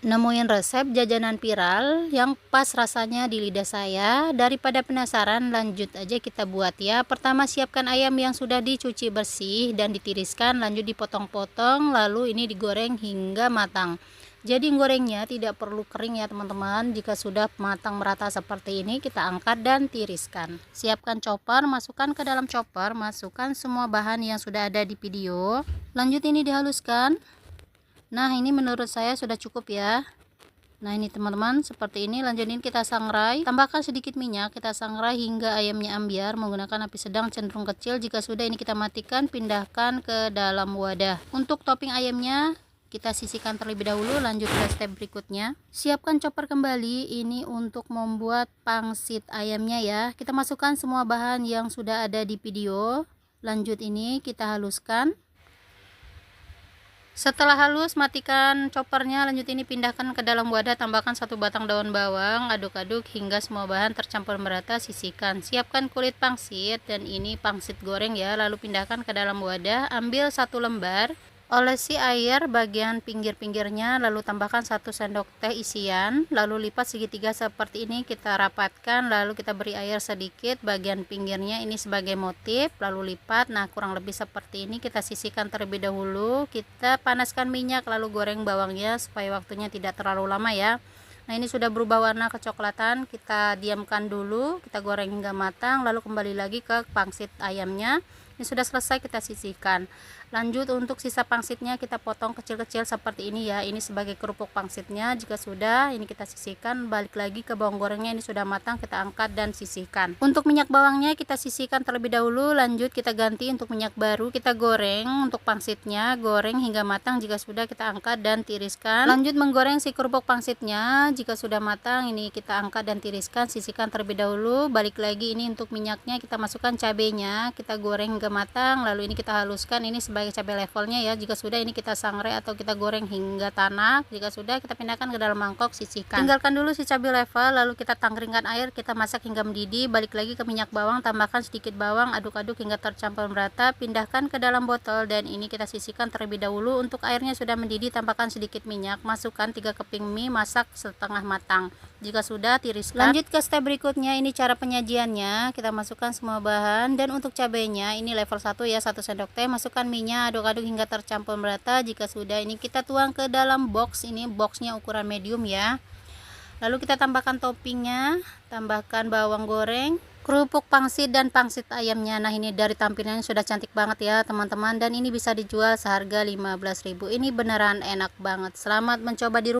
Nemuin resep jajanan viral yang pas rasanya di lidah saya. Daripada penasaran, lanjut aja kita buat ya. Pertama, siapkan ayam yang sudah dicuci bersih dan ditiriskan, lanjut dipotong-potong, lalu ini digoreng hingga matang. Jadi gorengnya tidak perlu kering ya teman-teman. Jika sudah matang merata seperti ini, kita angkat dan tiriskan. Siapkan chopper, masukkan ke dalam chopper, masukkan semua bahan yang sudah ada di video. Lanjut ini dihaluskan. Nah, ini menurut saya sudah cukup ya. Nah, ini teman-teman seperti ini. Lanjutin kita sangrai, tambahkan sedikit minyak, kita sangrai hingga ayamnya ambiar menggunakan api sedang cenderung kecil. Jika sudah, ini kita matikan, pindahkan ke dalam wadah. Untuk topping ayamnya kita sisihkan terlebih dahulu. Lanjut ke step berikutnya, siapkan chopper kembali. Ini untuk membuat pangsit ayamnya ya. Kita masukkan semua bahan yang sudah ada di video. Lanjut ini kita haluskan. Setelah halus, matikan choppernya. Lanjut ini pindahkan ke dalam wadah, tambahkan 1 batang daun bawang, aduk-aduk hingga semua bahan tercampur merata, sisihkan. Siapkan kulit pangsit, dan ini pangsit goreng ya. Lalu pindahkan ke dalam wadah, ambil 1 lembar, olesi air bagian pinggir-pinggirnya, lalu tambahkan 1 sendok teh isian, lalu lipat segitiga seperti ini, kita rapatkan, lalu kita beri air sedikit bagian pinggirnya ini sebagai motif, lalu lipat. Nah, kurang lebih seperti ini. Kita sisihkan terlebih dahulu, kita panaskan minyak, lalu goreng bawangnya supaya waktunya tidak terlalu lama ya. Nah, ini sudah berubah warna kecoklatan, kita diamkan dulu, kita goreng hingga matang, lalu kembali lagi ke pangsit ayamnya. Ini sudah selesai, kita sisihkan. Lanjut untuk sisa pangsitnya kita potong kecil-kecil seperti ini ya. Ini sebagai kerupuk pangsitnya. Jika sudah, ini kita sisihkan. Balik lagi ke bawang gorengnya, ini sudah matang, kita angkat dan sisihkan. Untuk minyak bawangnya kita sisihkan terlebih dahulu. Lanjut kita ganti untuk minyak baru, kita goreng untuk pangsitnya, goreng hingga matang. Jika sudah, kita angkat dan tiriskan. Lanjut menggoreng si kerupuk pangsitnya. Jika sudah matang, ini kita angkat dan tiriskan, sisihkan terlebih dahulu. Balik lagi ini untuk minyaknya, kita masukkan cabenya, kita goreng hingga matang, lalu ini kita haluskan, ini sebagai cabai levelnya ya. Jika sudah, ini kita sangrai atau kita goreng hingga tanak. Jika sudah, kita pindahkan ke dalam mangkok, sisihkan. Tinggalkan dulu si cabai level, lalu kita tangkringkan air, kita masak hingga mendidih. Balik lagi ke minyak bawang, tambahkan sedikit bawang, aduk-aduk hingga tercampur merata, pindahkan ke dalam botol, dan ini kita sisihkan terlebih dahulu. Untuk airnya sudah mendidih, tambahkan sedikit minyak, masukkan 3 keping mie, masak setengah matang. Jika sudah, tiriskan. Lanjut ke step berikutnya, ini cara penyajiannya. Kita masukkan semua bahan, dan untuk cabenya ini level 1 ya, 1 sendok teh. Masukkan minyak, aduk-aduk hingga tercampur merata. Jika sudah, ini kita tuang ke dalam box. Ini boxnya ukuran medium ya. Lalu kita tambahkan toppingnya, tambahkan bawang goreng, kerupuk pangsit, dan pangsit ayamnya. Nah, ini dari tampilannya sudah cantik banget ya teman-teman, dan ini bisa dijual seharga 15.000. Ini beneran enak banget. Selamat mencoba di rumah.